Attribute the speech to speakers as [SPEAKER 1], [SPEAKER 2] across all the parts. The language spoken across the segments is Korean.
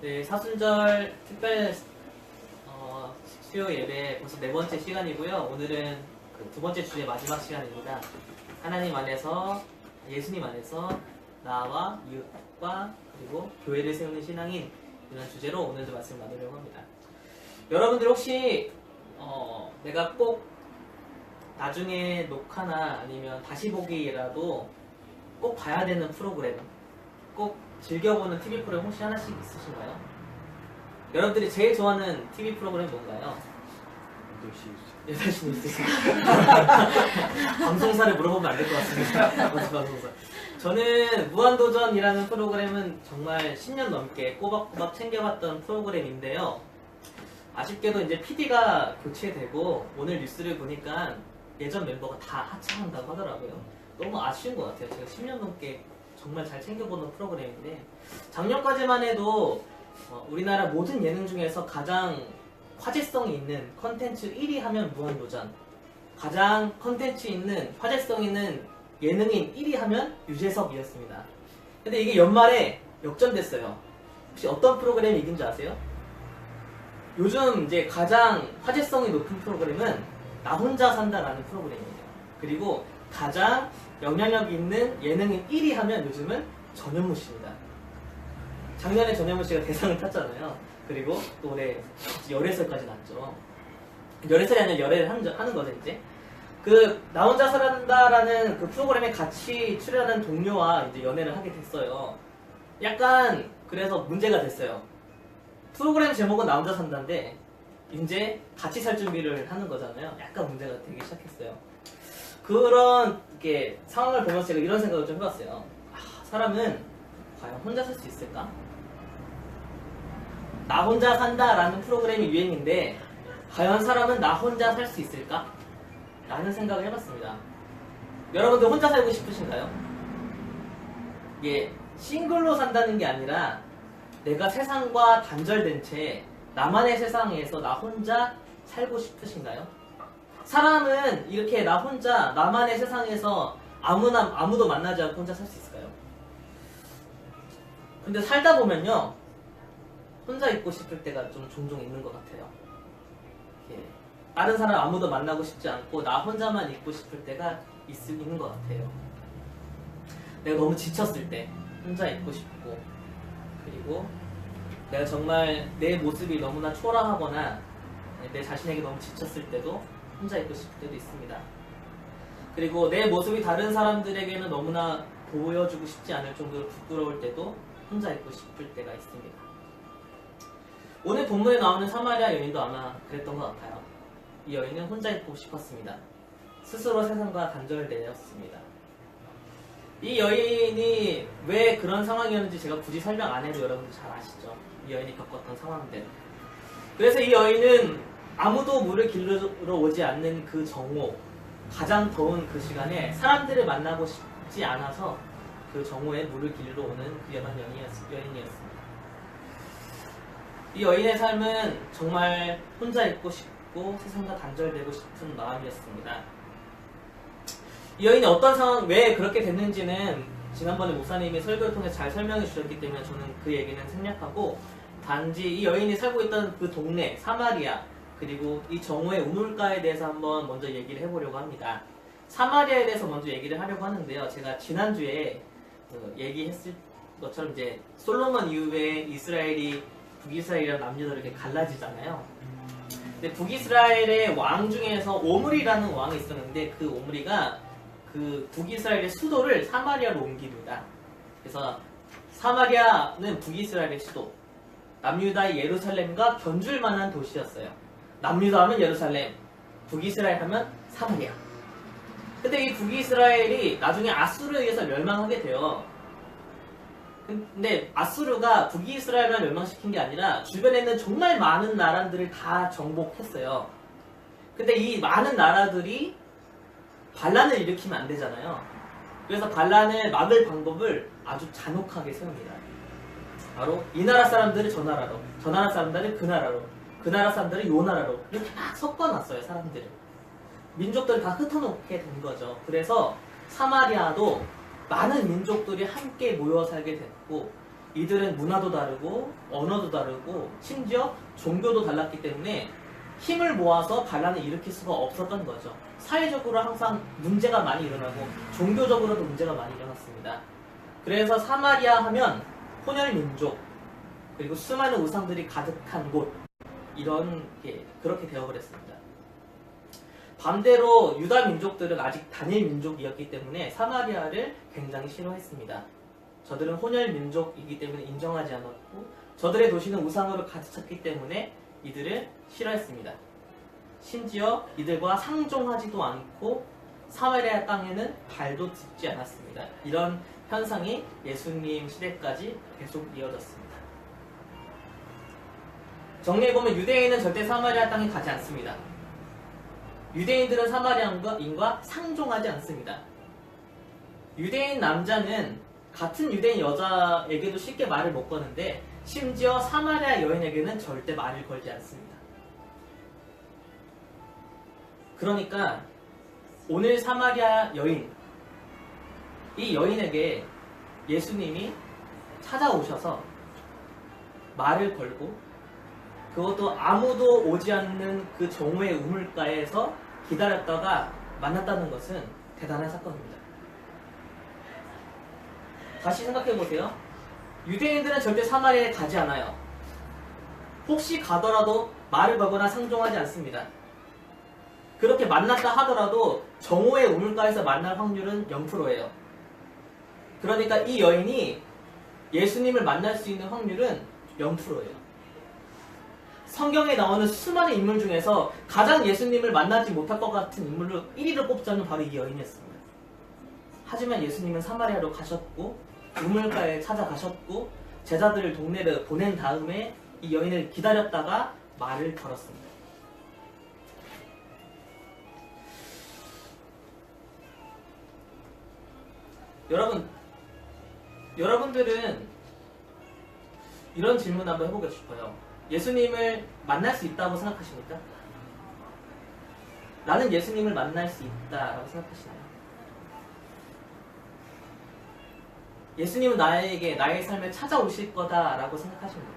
[SPEAKER 1] 네, 사순절 특별 수요 예배 벌써 네 번째 시간이고요. 오늘은 그 두 번째 주의 마지막 시간입니다. 하나님 안에서, 예수님 안에서 나와 이웃과 그리고 교회를 세우는 신앙인 이런 주제로 오늘도 말씀을 나누려고 합니다. 여러분들 혹시 내가 꼭 나중에 녹화나 아니면 다시 보기라도 꼭 봐야 되는 프로그램, 꼭 즐겨보는 TV 프로그램 혹시 하나씩 있으신가요? 여러분들이 제일 좋아하는 TV 프로그램 뭔가요? 8시 뉴스. 방송사를 물어보면 안 될 것 같습니다. 방송사. 저는 무한도전이라는 프로그램은 정말 10년 넘게 꼬박꼬박 챙겨봤던 프로그램인데요. 아쉽게도 이제 PD가 교체되고 오늘 뉴스를 보니까 예전 멤버가 다 하차한다고 하더라고요. 너무 아쉬운 것 같아요. 제가 10년 넘게 정말 잘 챙겨보는 프로그램인데 작년까지만 해도 우리나라 모든 예능 중에서 가장 화제성이 있는 컨텐츠 1위 하면 무한도전, 가장 컨텐츠 있는 화제성 있는 예능인 1위 하면 유재석이었습니다. 근데 이게 연말에 역전됐어요. 혹시 어떤 프로그램이 이긴 줄 아세요? 요즘 이제 가장 화제성이 높은 프로그램은 나 혼자 산다라는 프로그램이에요. 그리고 가장 영향력 있는 예능인 1위 하면 요즘은 전현무 씨입니다. 작년에 전현무 씨가 대상을 탔잖아요. 그리고 또 올해 열애설까지 났죠. 열애설이 아니라 열애를 하는 거죠, 이제. 그 나 혼자 산다라는 그 프로그램에 같이 출연하는 동료와 이제 연애를 하게 됐어요. 약간 그래서 문제가 됐어요. 프로그램 제목은 나 혼자 산다인데 이제 같이 살 준비를 하는 거잖아요. 약간 문제가 되기 시작했어요. 그런 게 상황을 보면서 제가 이런 생각을 좀 해봤어요. 사람은 과연 혼자 살 수 있을까? 나 혼자 산다라는 프로그램이 유행인데 과연 사람은 나 혼자 살 수 있을까? 라는 생각을 해봤습니다. 여러분들 혼자 살고 싶으신가요? 이게 싱글로 산다는 게 아니라 내가 세상과 단절된 채 나만의 세상에서 나 혼자 살고 싶으신가요? 사람은 이렇게 나 혼자 나만의 세상에서 아무도 만나지 않고 혼자 살 수 있을까요? 근데 살다 보면요 혼자 있고 싶을 때가 좀 종종 있는 것 같아요. 이렇게 다른 사람 아무도 만나고 싶지 않고 나 혼자만 있고 싶을 때가 있는 것 같아요. 내가 너무 지쳤을 때 혼자 있고 싶고, 그리고 내가 정말 내 모습이 너무나 초라하거나 내 자신에게 너무 지쳤을 때도 혼자 있고 싶을 때도 있습니다. 그리고 내 모습이 다른 사람들에게는 너무나 보여주고 싶지 않을 정도로 부끄러울 때도 혼자 있고 싶을 때가 있습니다. 오늘 본문에 나오는 사마리아 여인도 아마 그랬던 것 같아요. 이 여인은 혼자 있고 싶었습니다. 스스로 세상과 단절되었습니다. 이 여인이 왜 그런 상황이었는지 제가 굳이 설명 안 해도 여러분들 잘 아시죠? 이 여인이 겪었던 상황들. 그래서 이 여인은 아무도 물을 길러 오지 않는 그 정오, 가장 더운 그 시간에 사람들을 만나고 싶지 않아서 그 정오에 물을 길러 오는 그 여인이었습니다. 이 여인의 삶은 정말 혼자 있고 싶고 세상과 단절되고 싶은 마음이었습니다. 이 여인이 어떤 상황, 왜 그렇게 됐는지는 지난번에 목사님이 설교를 통해 잘 설명해 주셨기 때문에 저는 그 얘기는 생략하고 단지 이 여인이 살고 있던 그 동네 사마리아, 그리고 이 정오의 우물가에 대해서 한번 먼저 얘기를 해보려고 합니다. 사마리아에 대해서 먼저 얘기를 하려고 하는데요. 제가 지난주에 얘기했을 것처럼 이제 솔로몬 이후에 이스라엘이 북이스라엘이랑 남녀들이 이렇게 갈라지잖아요. 근데 북이스라엘의 왕 중에서 오므리라는 왕이 있었는데 그 오므리가 그 북이스라엘의 수도를 사마리아로 옮깁니다. 그래서 사마리아는 북이스라엘의 수도, 남유다의 예루살렘과 견줄 만한 도시였어요. 남유다 하면 예루살렘, 북이스라엘 하면 사마리아. 근데 이 북이스라엘이 나중에 아수르에 의해서 멸망하게 돼요. 근데 아수르가 북이스라엘을 멸망시킨 게 아니라 주변에 있는 정말 많은 나라들을 다 정복했어요. 근데 이 많은 나라들이 반란을 일으키면 안 되잖아요. 그래서 반란을 막을 방법을 아주 잔혹하게 세웁니다. 바로 이 나라 사람들을 저 나라로, 저 나라 사람들을 그 나라로, 그 나라 사람들을 요 나라로 이렇게 막 섞어놨어요. 사람들을. 민족들을 다 흩어놓게 된 거죠. 그래서 사마리아도 많은 민족들이 함께 모여 살게 됐고 이들은 문화도 다르고 언어도 다르고 심지어 종교도 달랐기 때문에 힘을 모아서 반란을 일으킬 수가 없었던 거죠. 사회적으로 항상 문제가 많이 일어나고 종교적으로도 문제가 많이 일어났습니다. 그래서 사마리아 하면 혼혈민족 그리고 수많은 우상들이 가득한 곳 이런 게 그렇게 되어버렸습니다. 반대로 유다 민족들은 아직 단일 민족이었기 때문에 사마리아를 굉장히 싫어했습니다. 저들은 혼혈 민족이기 때문에 인정하지 않았고 저들의 도시는 우상으로 가득 찼기 때문에 이들을 싫어했습니다. 심지어 이들과 상종하지도 않고 사마리아 땅에는 발도 딛지 않았습니다. 이런 현상이 예수님 시대까지 계속 이어졌습니다. 정리해보면 유대인은 절대 사마리아 땅에 가지 않습니다. 유대인들은 사마리아인과 상종하지 않습니다. 유대인 남자는 같은 유대인 여자에게도 쉽게 말을 못 거는데 심지어 사마리아 여인에게는 절대 말을 걸지 않습니다. 그러니까 오늘 사마리아 여인, 이 여인에게 예수님이 찾아오셔서 말을 걸고 그것도 아무도 오지 않는 그 정오의 우물가에서 기다렸다가 만났다는 것은 대단한 사건입니다. 다시 생각해보세요. 유대인들은 절대 사마리아에 가지 않아요. 혹시 가더라도 말을 걸거나 상종하지 않습니다. 그렇게 만났다 하더라도 정오의 우물가에서 만날 확률은 0%예요. 그러니까 이 여인이 예수님을 만날 수 있는 확률은 0%예요. 성경에 나오는 수많은 인물 중에서 가장 예수님을 만나지 못할 것 같은 인물로 1위를 뽑자면 바로 이 여인이었습니다. 하지만 예수님은 사마리아로 가셨고 우물가에 찾아가셨고 제자들을 동네로 보낸 다음에 이 여인을 기다렸다가 말을 걸었습니다. 여러분들은 이런 질문 한번 해보고 싶어요. 예수님을 만날 수 있다고 생각하십니까? 나는 예수님을 만날 수 있다라고 생각하시나요? 예수님은 나에게 나의 삶에 찾아오실 거다라고 생각하십니까?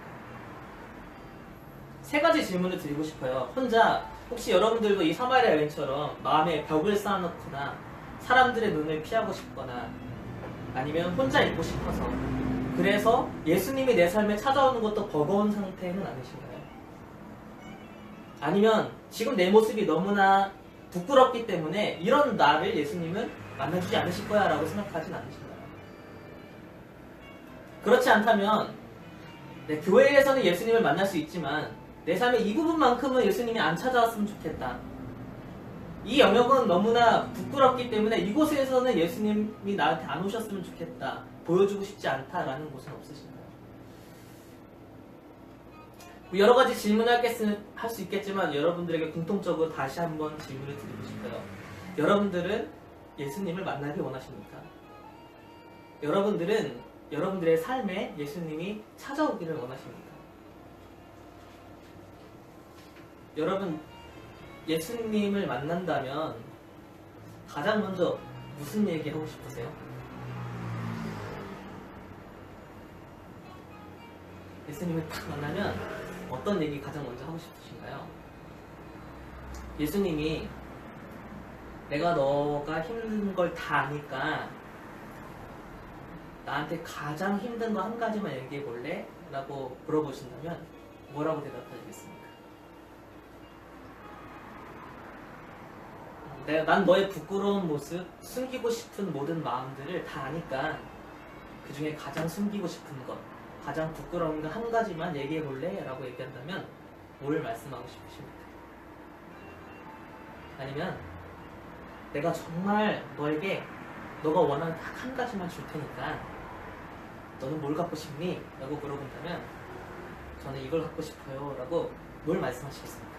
[SPEAKER 1] 세 가지 질문을 드리고 싶어요. 혼자 혹시 여러분들도 이 사마리아 여인처럼 마음에 벽을 쌓아놓거나 사람들의 눈을 피하고 싶거나 아니면 혼자 있고 싶어서 그래서 예수님이 내 삶에 찾아오는 것도 버거운 상태는 아니신가요? 아니면 지금 내 모습이 너무나 부끄럽기 때문에 이런 나를 예수님은 만나주지 않으실 거야 라고 생각하진 않으신가요? 그렇지 않다면 교회에서는 예수님을 만날 수 있지만 내 삶의 이 부분만큼은 예수님이 안 찾아왔으면 좋겠다. 이 영역은 너무나 부끄럽기 때문에 이곳에서는 예수님이 나한테 안 오셨으면 좋겠다. 보여주고 싶지 않다라는 곳은 없으신가요? 여러 가지 질문을 할 수 있겠지만 여러분들에게 공통적으로 다시 한번 질문을 드리고 싶어요. 여러분들은 예수님을 만나기 원하십니까? 여러분들은 여러분들의 삶에 예수님이 찾아오기를 원하십니까? 여러분 예수님을 만난다면 가장 먼저 무슨 얘기 하고 싶으세요? 예수님을 딱 만나면 어떤 얘기 가장 먼저 하고 싶으신가요? 예수님이 내가 너가 힘든 걸 다 아니까 나한테 가장 힘든 거 한 가지만 얘기해 볼래? 라고 물어보신다면 뭐라고 대답하시겠습니까? 난 너의 부끄러운 모습, 숨기고 싶은 모든 마음들을 다 아니까 그 중에 가장 숨기고 싶은 것, 가장 부끄러운 거 한 가지만 얘기해 볼래? 라고 얘기한다면 뭘 말씀하고 싶으십니까? 아니면 내가 정말 너에게 너가 원하는 딱 한 가지만 줄 테니까 너는 뭘 갖고 싶니? 라고 물어본다면 저는 이걸 갖고 싶어요 라고 뭘 말씀하시겠습니까?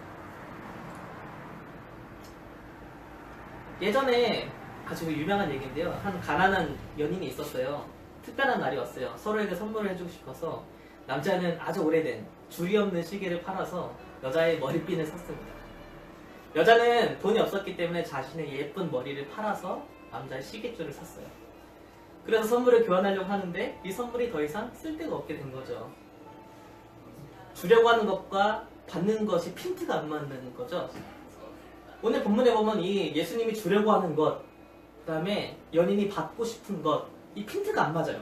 [SPEAKER 1] 예전에 아주 유명한 얘기인데요. 한 가난한 연인이 있었어요. 특별한 날이 왔어요. 서로에게 선물을 해주고 싶어서 남자는 아주 오래된 줄이 없는 시계를 팔아서 여자의 머리핀을 샀습니다. 여자는 돈이 없었기 때문에 자신의 예쁜 머리를 팔아서 남자의 시계줄을 샀어요. 그래서 선물을 교환하려고 하는데 이 선물이 더 이상 쓸데가 없게 된 거죠. 주려고 하는 것과 받는 것이 핀트가 안 맞는 거죠. 오늘 본문에 보면 이 예수님이 주려고 하는 것, 그 다음에 연인이 받고 싶은 것, 이 핀트가 안 맞아요.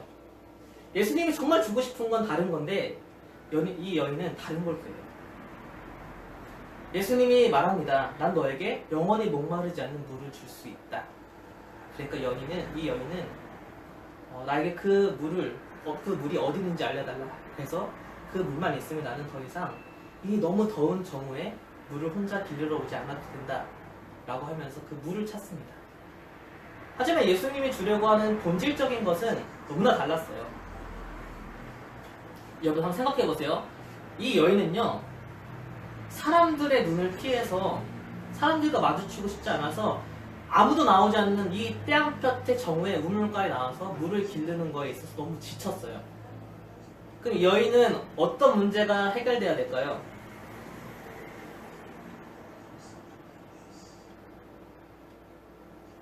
[SPEAKER 1] 예수님이 정말 주고 싶은 건 다른 건데 이 여인은 다른 걸 그래요. 예수님이 말합니다. 난 너에게 영원히 목마르지 않는 물을 줄 수 있다. 그러니까 이 여인은 나에게 그 물이 어디 있는지 알려달라. 그래서 그 물만 있으면 나는 더 이상 이 너무 더운 정오에 물을 혼자 길르러 오지 않아도 된다. 라고 하면서 그 물을 찾습니다. 하지만 예수님이 주려고 하는 본질적인 것은 너무나 달랐어요. 여러분 한번 생각해보세요. 이 여인은요, 사람들의 눈을 피해서 사람들과 마주치고 싶지 않아서 아무도 나오지 않는 이 떼양볕의 정오에 우물가에 나와서 물을 기르는 거에 있어서 너무 지쳤어요. 그럼 이 여인은 어떤 문제가 해결돼야 될까요?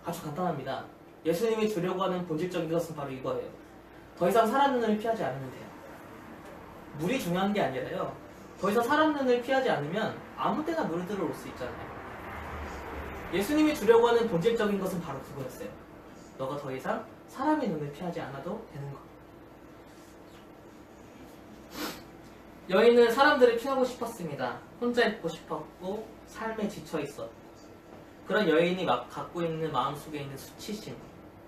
[SPEAKER 1] 아주 간단합니다. 예수님이 주려고 하는 본질적인 것은 바로 이거예요. 더 이상 사람 눈을 피하지 않으면 돼요. 물이 중요한 게 아니라요. 더 이상 사람 눈을 피하지 않으면 아무 때나 물을 들어올 수 있잖아요. 예수님이 주려고 하는 본질적인 것은 바로 그거였어요. 너가 더 이상 사람의 눈을 피하지 않아도 되는 것. 여인은 사람들을 피하고 싶었습니다. 혼자 있고 싶었고 삶에 지쳐 있었고, 그런 여인이 막 갖고 있는 마음속에 있는 수치심,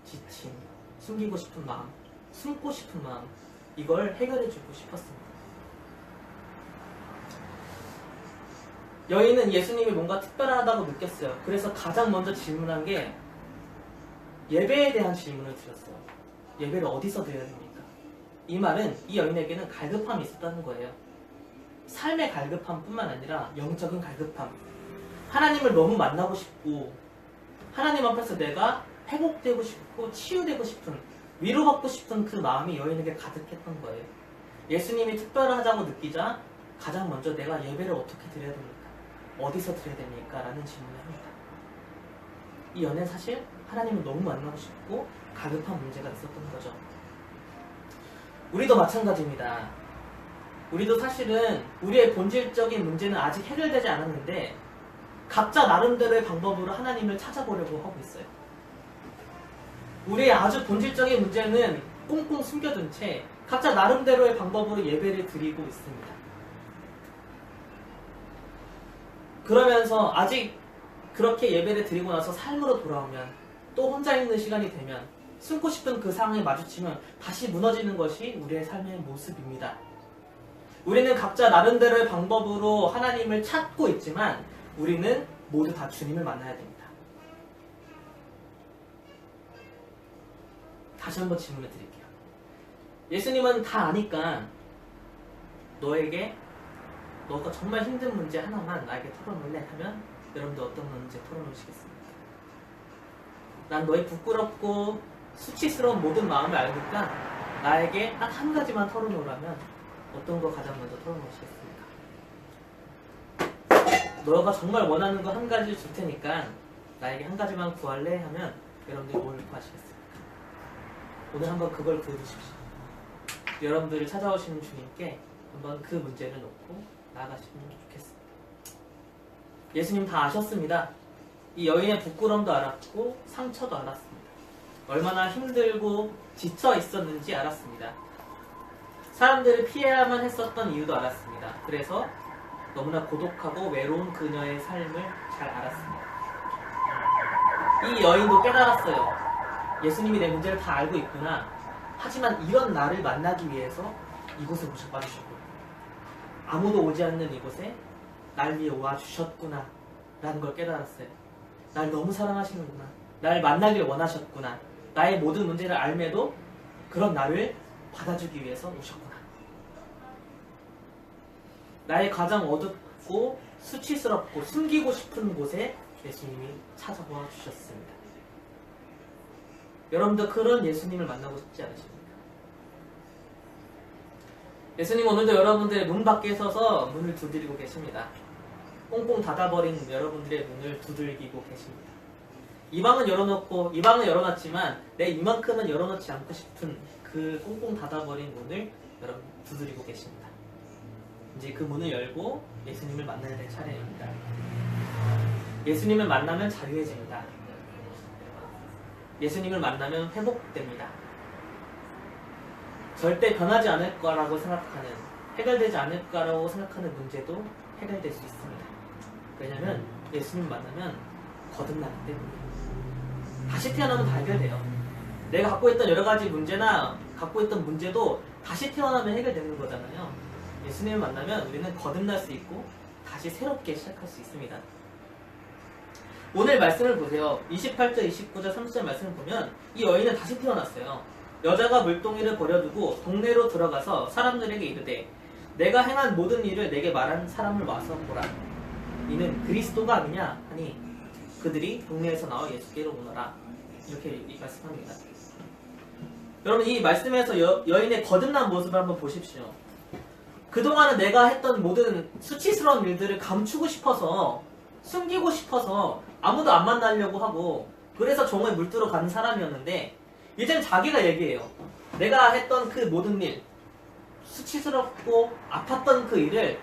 [SPEAKER 1] 지침, 숨기고 싶은 마음, 숨고 싶은 마음, 이걸 해결해주고 싶었습니다. 여인은 예수님이 뭔가 특별하다고 느꼈어요. 그래서 가장 먼저 질문한 게 예배에 대한 질문을 드렸어요. 예배를 어디서 드려야 됩니까? 이 말은 이 여인에게는 갈급함이 있었다는 거예요. 삶의 갈급함뿐만 아니라 영적인 갈급함. 하나님을 너무 만나고 싶고 하나님 앞에서 내가 회복되고 싶고 치유되고 싶은, 위로받고 싶은 그 마음이 여인에게 가득했던 거예요. 예수님이 특별하다고 느끼자 가장 먼저 내가 예배를 어떻게 드려야 됩니까? 어디서 드려야 됩니까? 라는 질문을 합니다. 이 연애는 사실 하나님을 너무 만나고 싶고 가급한 문제가 있었던 거죠. 우리도 마찬가지입니다. 우리도 사실은 우리의 본질적인 문제는 아직 해결되지 않았는데 각자 나름대로의 방법으로 하나님을 찾아보려고 하고 있어요. 우리의 아주 본질적인 문제는 꽁꽁 숨겨둔 채 각자 나름대로의 방법으로 예배를 드리고 있습니다. 그러면서 아직 그렇게 예배를 드리고 나서 삶으로 돌아오면, 또 혼자 있는 시간이 되면, 숨고 싶은 그 상황에 마주치면 다시 무너지는 것이 우리의 삶의 모습입니다. 우리는 각자 나름대로의 방법으로 하나님을 찾고 있지만 우리는 모두 다 주님을 만나야 됩니다. 다시 한번 질문을 드릴게요. 예수님은 다 아니까 너가 정말 힘든 문제 하나만 나에게 털어놓을래? 하면 여러분들 어떤 문제 털어놓으시겠습니까? 난 너의 부끄럽고 수치스러운 모든 마음을 알니까 나에게 딱 한 가지만 털어놓으라면 어떤 거 가장 먼저 털어놓으시겠습니까? 너가 정말 원하는 거 한 가지 줄 테니까 나에게 한 가지만 구할래? 하면 여러분들이 뭘 구하시겠습니까? 오늘 한번 그걸 구해주십시오. 여러분들을 찾아오시는 주님께 한번 그 문제를 놓고 나아가시면 좋겠습니다. 예수님 다 아셨습니다. 이 여인의 부끄러움도 알았고 상처도 알았습니다. 얼마나 힘들고 지쳐 있었는지 알았습니다. 사람들을 피해야만 했었던 이유도 알았습니다. 그래서 너무나 고독하고 외로운 그녀의 삶을 잘 알았습니다. 이 여인도 깨달았어요. 예수님이 내 문제를 다 알고 있구나. 하지만 이런 나를 만나기 위해서 이곳에 모셔봐주셨고 아무도 오지 않는 이곳에 날 위해 와주셨구나 라는 걸 깨달았어요. 날 너무 사랑하시는구나. 날 만나길 원하셨구나. 나의 모든 문제를 알매도 그런 나를 받아주기 위해서 오셨구나. 나의 가장 어둡고 수치스럽고 숨기고 싶은 곳에 예수님이 찾아와 주셨습니다. 여러분도 그런 예수님을 만나고 싶지 않으십니까? 예수님 오늘도 여러분들의 문 밖에 서서 문을 두드리고 계십니다. 꽁꽁 닫아버린 여러분들의 문을 두들기고 계십니다. 이 방은 열어놓고 이 방은 열어놨지만 내 이만큼은 열어놓지 않고 싶은 그 꽁꽁 닫아버린 문을 여러분 두드리고 계십니다. 이제 그 문을 열고 예수님을 만나야 될 차례입니다. 예수님을 만나면 자유해집니다. 예수님을 만나면 회복됩니다. 절대 변하지 않을 거라고 생각하는, 해결되지 않을 거라고 생각하는 문제도 해결될 수 있습니다. 왜냐면 예수님 만나면 거듭나기 때문이에요. 다시 태어나면 다 해결돼요. 내가 갖고 있던 여러 가지 문제나 갖고 있던 문제도 다시 태어나면 해결되는 거잖아요. 예수님을 만나면 우리는 거듭날 수 있고 다시 새롭게 시작할 수 있습니다. 오늘 말씀을 보세요. 28절, 29절, 30절 말씀을 보면 이 여인은 다시 태어났어요. 여자가 물동이를 버려두고 동네로 들어가서 사람들에게 이르되 내가 행한 모든 일을 내게 말한 사람을 와서 보라. 이는 그리스도가 아니냐 하니 그들이 동네에서 나와 예수께로 오너라. 이렇게 말씀합니다. 여러분 이 말씀에서 여인의 거듭난 모습을 한번 보십시오. 그동안은 내가 했던 모든 수치스러운 일들을 감추고 싶어서 숨기고 싶어서 아무도 안 만나려고 하고 그래서 종을 물들어 가는 사람이었는데 이제는 자기가 얘기해요. 내가 했던 그 모든 일, 수치스럽고 아팠던 그 일을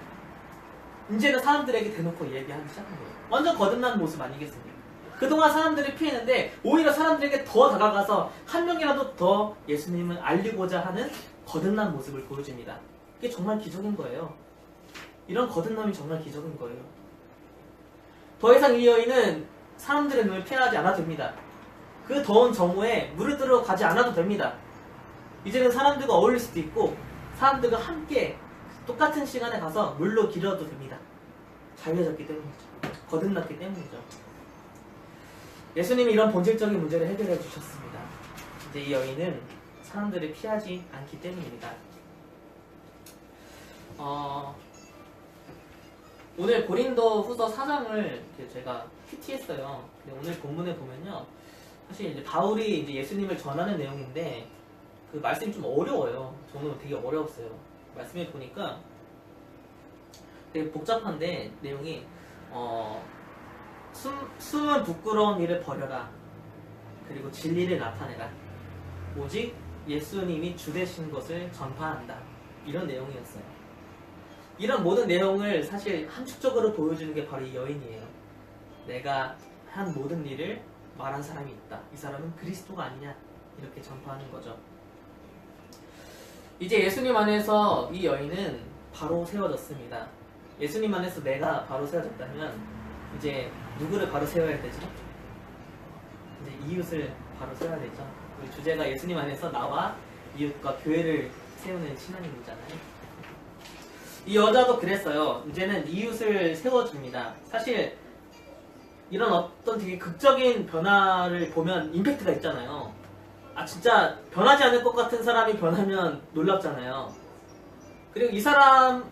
[SPEAKER 1] 이제는 사람들에게 대놓고 얘기하기 시작한 거예요. 완전 거듭난 모습 아니겠습니까? 그동안 사람들이 피했는데 오히려 사람들에게 더 다가가서 한 명이라도 더 예수님을 알리고자 하는 거듭난 모습을 보여줍니다. 이게 정말 기적인 거예요. 이런 거듭남이 정말 기적인 거예요. 더 이상 이 여인은 사람들의 눈을 피하지 않아도 됩니다. 그 더운 정오에 물을 들어 가지 않아도 됩니다. 이제는 사람들과 어울릴 수도 있고 사람들과 함께 똑같은 시간에 가서 물로 길어도 됩니다. 자유해졌기 때문이죠. 거듭났기 때문이죠. 예수님이 이런 본질적인 문제를 해결해 주셨습니다. 이제 이 여인은 사람들을 피하지 않기 때문입니다. 오늘 고린도 후서 4장을 제가 PT했어요. 근데 오늘 본문에 보면요. 사실 이제 바울이 이제 예수님을 전하는 내용인데 그 말씀이 좀 어려워요. 저는 되게 어려웠어요. 말씀을 보니까 되게 복잡한데 내용이 숨은 부끄러운 일을 버려라. 그리고 진리를 나타내라. 오직 예수님이 주 되신 것을 전파한다. 이런 내용이었어요. 이런 모든 내용을 사실 함축적으로 보여주는 게 바로 이 여인이에요. 내가 한 모든 일을 말한 사람이 있다. 이 사람은 그리스도가 아니냐. 이렇게 전파하는 거죠. 이제 예수님 안에서 이 여인은 바로 세워졌습니다. 예수님 안에서 내가 바로 세워졌다면 이제 누구를 바로 세워야 되죠? 이제 이웃을 바로 세워야 되죠. 우리 주제가 예수님 안에서 나와 이웃과 교회를 세우는 신앙인이잖아요. 이 여자도 그랬어요. 이제는 이웃을 세워줍니다. 사실 이런 어떤 되게 극적인 변화를 보면 임팩트가 있잖아요. 아 진짜 변하지 않을 것 같은 사람이 변하면 놀랍잖아요. 그리고 이 사람의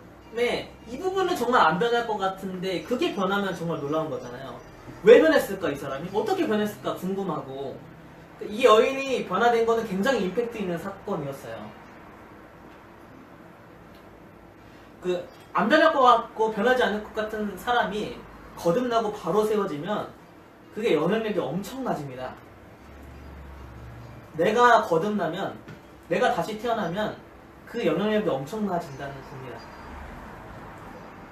[SPEAKER 1] 이 부분은 정말 안 변할 것 같은데 그게 변하면 정말 놀라운 거잖아요. 왜 변했을까 이 사람이? 어떻게 변했을까 궁금하고 이 여인이 변화된 거는 굉장히 임팩트 있는 사건이었어요. 안 변할 것 같고 변하지 않을 것 같은 사람이 거듭나고 바로 세워지면 그게 영향력이 엄청나집니다. 내가 거듭나면, 내가 다시 태어나면 그 영향력이 엄청나진다는 겁니다.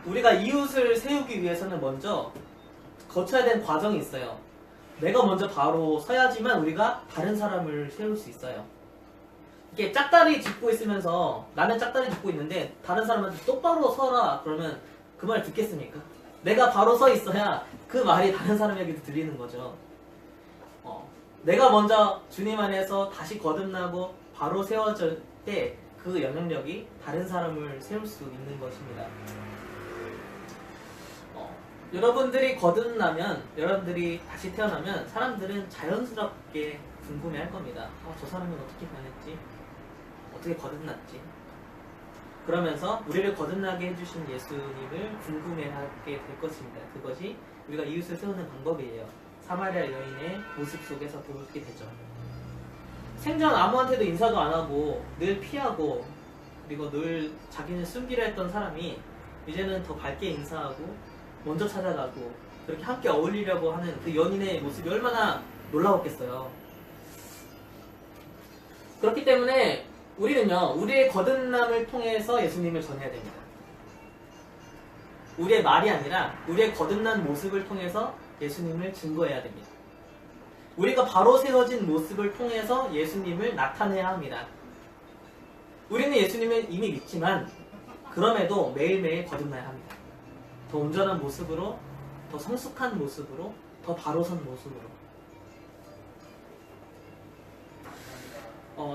[SPEAKER 1] 우리가 이웃을 세우기 위해서는 먼저 거쳐야 되는 과정이 있어요. 내가 먼저 바로 서야지만 우리가 다른 사람을 세울 수 있어요. 이게 짝다리 짚고 있으면서 나는 짝다리 짚고 있는데 다른 사람한테 똑바로 서라 그러면 그 말 듣겠습니까? 내가 바로 서 있어야 그 말이 다른 사람에게도 들리는 거죠. 내가 먼저 주님 안에서 다시 거듭나고 바로 세워질 때 그 영향력이 다른 사람을 세울 수 있는 것입니다. 여러분들이 거듭나면, 여러분들이 다시 태어나면 사람들은 자연스럽게 궁금해할 겁니다. 저 사람은 어떻게 변했지? 어떻게 거듭났지? 그러면서 우리를 거듭나게 해주신 예수님을 궁금해하게 될 것입니다. 그것이 우리가 이웃을 세우는 방법이에요. 사마리아 여인의 모습 속에서 보게 되죠. 생전 아무한테도 인사도 안 하고 늘 피하고 그리고 늘 자기는 숨기려 했던 사람이 이제는 더 밝게 인사하고 먼저 찾아가고 그렇게 함께 어울리려고 하는 그 연인의 모습이 얼마나 놀라웠겠어요. 그렇기 때문에 우리는요, 우리의 거듭남을 통해서 예수님을 전해야 됩니다. 우리의 말이 아니라 우리의 거듭난 모습을 통해서 예수님을 증거해야 됩니다. 우리가 바로 세워진 모습을 통해서 예수님을 나타내야 합니다. 우리는 예수님을 이미 믿지만 그럼에도 매일매일 거듭나야 합니다. 더 온전한 모습으로, 더 성숙한 모습으로, 더 바로 선 모습으로.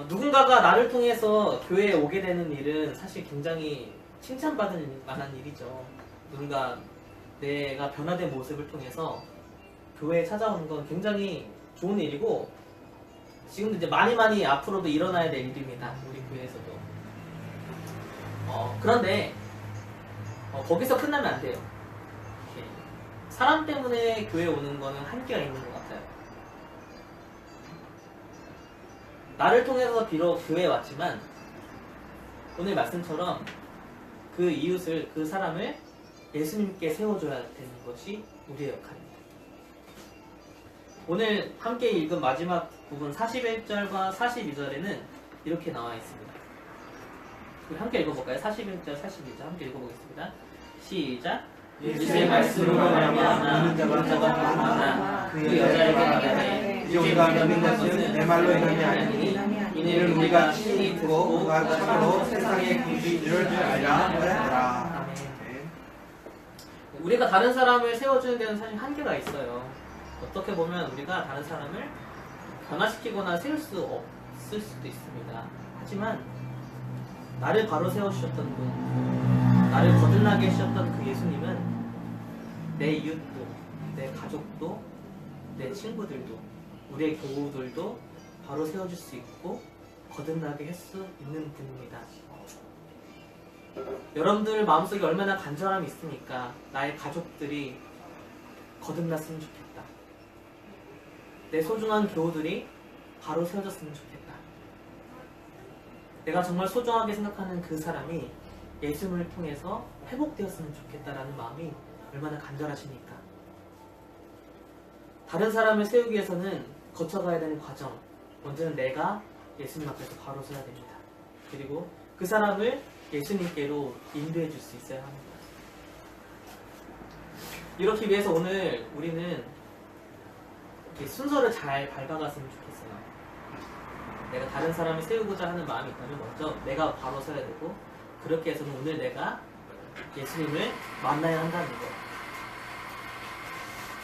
[SPEAKER 1] 누군가가 나를 통해서 교회에 오게 되는 일은 사실 굉장히 칭찬받을 만한 일이죠. 누군가 내가 변화된 모습을 통해서 교회에 찾아오는 건 굉장히 좋은 일이고, 지금도 이제 많이 앞으로도 일어나야 될 일입니다. 우리 교회에서도. 그런데 거기서 끝나면 안 돼요. 이렇게 사람 때문에 교회에 오는 거는 한계가 있는 것 같아요. 나를 통해서 비록 교회에 왔지만 오늘 말씀처럼 그 이웃을, 그 사람을 예수님께 세워줘야 되는 것이 우리의 역할입니다. 오늘 함께 읽은 마지막 부분 41절과 42절에는 이렇게 나와 있습니다. 우리 함께 읽어볼까요? 41절, 42절 함께 읽어보겠습니다. 시작.
[SPEAKER 2] 예수의 말씀으로 말하면 믿는 자가 많아 그 여자에게 말하되 우리가 믿는 것은 내 말로 있는 게 아니니 이는 우리가 친히 듣고 그가 참으로 세상에 계시 이럴 줄 알라 하였더라.
[SPEAKER 1] 우리가 다른 사람을 세워주는 데는 사실 한계가 있어요. 어떻게 보면 우리가 다른 사람을 변화시키거나 세울 수 없을 수도 있습니다. 하지만 나를 바로 세워주셨던 분, 나를 거듭나게 해주셨던 그 예수님은 내 이웃도, 내 가족도, 내 친구들도, 우리의 교우들도 바로 세워줄 수 있고 거듭나게 할 수 있는 분입니다. 여러분들 마음속에 얼마나 간절함이 있습니까? 나의 가족들이 거듭났으면 좋겠다. 내 소중한 교우들이 바로 세워졌으면 좋겠다. 내가 정말 소중하게 생각하는 그 사람이 예수님을 통해서 회복되었으면 좋겠다라는 마음이 얼마나 간절하십니까? 다른 사람을 세우기 위해서는 거쳐가야 되는 과정, 먼저는 내가 예수님 앞에서 바로 서야 됩니다. 그리고 그 사람을 예수님께로 인도해 줄 수 있어야 합니다. 이렇게 위해서 오늘 우리는 이렇게 순서를 잘 밟아갔으면 좋겠어요. 내가 다른 사람을 세우고자 하는 마음이 있다면 먼저 내가 바로 서야 되고, 그렇게 해서는 오늘 내가 예수님을 만나야 한다는 거.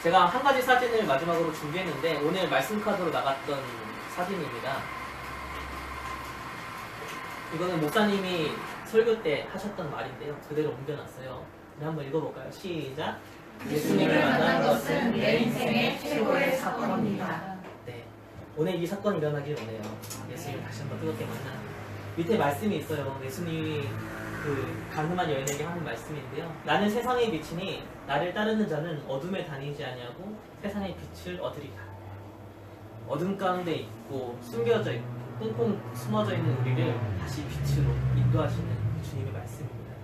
[SPEAKER 1] 제가 한 가지 사진을 마지막으로 준비했는데 오늘 말씀 카드로 나갔던 사진입니다. 이거는 목사님이 설교 때 하셨던 말인데요. 그대로 옮겨놨어요. 우리 한번 읽어볼까요? 시작.
[SPEAKER 3] 예수님을 만난 것은 내 인생의 최고의 사건입니다.
[SPEAKER 1] 네, 오늘 이 사건이 일어나길 원해요. 예수님을 다시 한번 뜨겁게 만나. 밑에 말씀이 있어요. 예수님이 그 간음한 여인에게 하는 말씀인데요. 나는 세상의 빛이니 나를 따르는 자는 어둠에 다니지 아니하고 세상의 빛을 얻으리라. 어둠 가운데 있고 숨겨져 있고 꽁꽁 숨어져 있는 우리를 다시 빛으로 인도하시는 주님의 말씀입니다.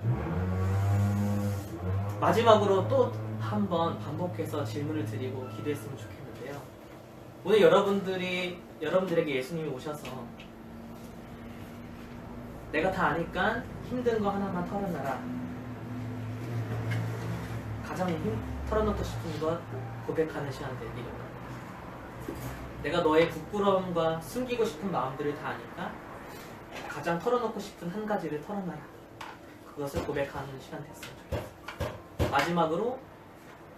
[SPEAKER 1] 마지막으로 또 한번 반복해서 질문을 드리고 기도했으면 좋겠는데요. 오늘 여러분들에게 예수님이 오셔서 내가 다 아니까 힘든 거 하나만 털어놔라. 가장 털어놓고 싶은 것 고백하는 시간 되기를. 내가 너의 부끄러움과 숨기고 싶은 마음들을 다 아니까 가장 털어놓고 싶은 한 가지를 털어놔라. 그것을 고백하는 시간 됐으면 좋겠어. 마지막으로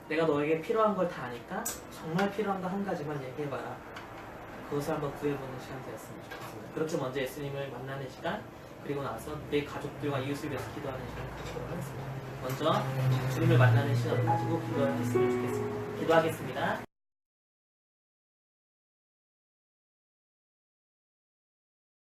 [SPEAKER 1] 내가 너에게 필요한 걸 다 아니까 정말 필요한 거 한 가지만 얘기해봐라. 그것을 한번 구해보는 시간 되었으면 좋겠습니다. 그렇게 먼저 예수님을 만나는 시간, 그리고 나서 내 가족들과 이웃을 위해서 기도하는 시간을 갖도록 하겠습니다. 먼저 주님을 만나는 시간을 가지고 기도했으면 좋겠습니다. 기도하겠습니다.